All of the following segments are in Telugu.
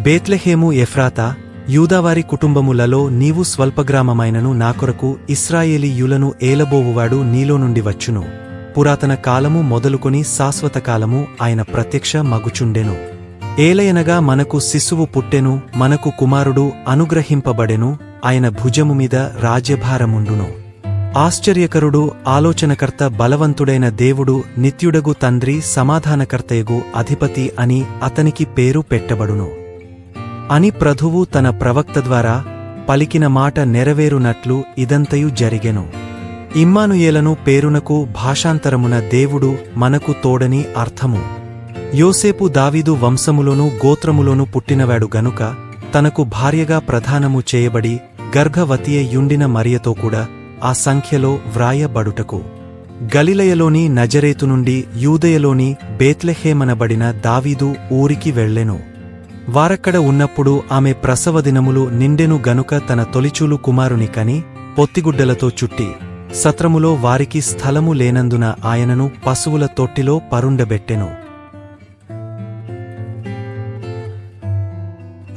బేత్లెహేము ఎఫ్రాతా, యూదావారి కుటుంబములలో నీవు స్వల్పగ్రామమైనను నాకొరకు ఇశ్రాయేలీయులను ఏలబోవువాడు నీలో నుండి వచ్చును. పురాతన కాలము మొదలుకొని శాశ్వత కాలము ఆయన ప్రత్యక్ష మగుచుండెను. ఏలయనగా మనకు శిశువు పుట్టెను, మనకు కుమారుడు అనుగ్రహింపబడెను, ఆయన భుజము మీద రాజ్యభారముండును. ఆశ్చర్యకరుడు, ఆలోచనకర్త, బలవంతుడైన దేవుడు, నిత్యుడగు తండ్రి, సమాధానకర్తయగు అధిపతి అని అతనికి పేరు పెట్టబడును అని ప్రభువు తన ప్రవక్త ద్వారా పలికిన మాట నెరవేరునట్లు ఇదంతయు జరిగెను. ఇమ్మానుయేలను పేరునకు భాషాంతరమున దేవుడు మనకు తోడని అర్థము. యోసేపు దావీదు వంశములోను గోత్రములోను పుట్టినవాడు గనుక తనకు భార్యగా ప్రదానము చేయబడి గర్భవతియే యుండిన మరియతో కూడా ఆ సంఖ్యలో వ్రాయబడుటకు గలిలయలోని నజరేతు నుండి యూదయలోని బేత్లెహేమనబడిన దావీదు ఊరికి వెళ్ళెను. వారక్కడ ఉన్నప్పుడు ఆమె ప్రసవదినములు నిండెను గనుక తన తొలిచూలు కుమారుని కని పొత్తిగుడ్డలతో చుట్టి సత్రములో వారికి స్థలము లేనందున ఆయనను పశువుల తొట్టిలో పరుండబెట్టెను.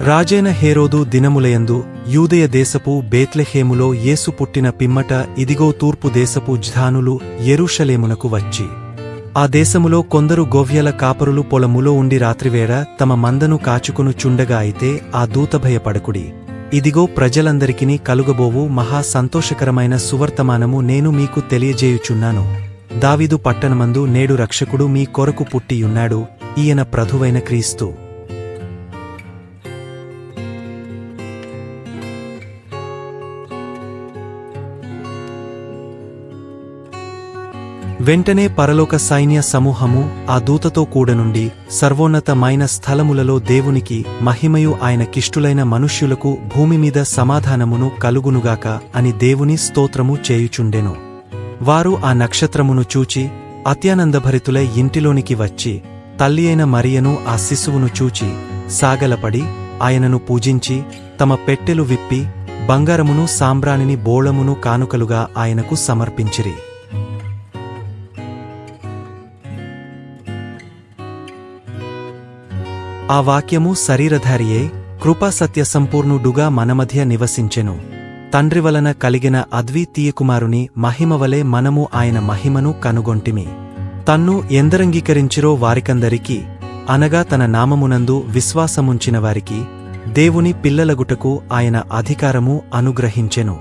రాజైన హేరోదు దినములయందు యూదయ దేశపు బేత్లెహేములో యేసు పుట్టిన పిమ్మట ఇదిగో తూర్పు దేశపు జ్ఞానులు యెరూషలేమునకు వచ్చి ఆ దేశములో కొందరు గొవ్యల కాపరులు పొలములో ఉండి రాత్రివేళ తమ మందను కాచుకును చుండగా అయితే ఆ దూత భయపడకుడి, ఇదిగో ప్రజలందరికిని కలుగబోవు మహా సంతోషకరమైన సువర్తమానము నేను మీకు తెలియజేయుచున్నాను. దావీదు పట్టణమందు నేడు రక్షకుడు మీ కొరకు పుట్టియున్నాడు, ఈయన ప్రభువైన క్రీస్తు. వెంటనే పరలోక సైన్య సమూహము ఆ దూతతో కూడనుండి సర్వోన్నతమైన స్థలములలో దేవునికి మహిమయు ఆయన కిష్టులైన మనుష్యులకు భూమిమీద సమాధానమును కలుగునుగాక అని దేవుని స్తోత్రము చేయుచుండెను. వారు ఆ నక్షత్రమును చూచి అత్యానందభరితులై ఇంటిలోనికి వచ్చి తల్లియైన మరియను ఆ శిశువును చూచి సాగలపడి ఆయనను పూజించి తమ పెట్టెలు విప్పి బంగారమును సాంబ్రాణిని బోళమును కానుకలుగా ఆయనకు సమర్పించిరి. ఆ వాక్యము శరీరధారియే కృపాసత్య సంపూర్ణుడుగా మనమధ్య నివసించెను. తండ్రి వలన కలిగిన అద్వితీయకుమారుని మహిమవలే మనము ఆయన మహిమను కనుగొంటిమి. తన్ను ఎందరంగీకరించిరో వారికందరికీ, అనగా తన నామమునందు విశ్వాసముంచిన వారికి దేవుని పిల్లలగుటకు ఆయన అధికారము అనుగ్రహించెను.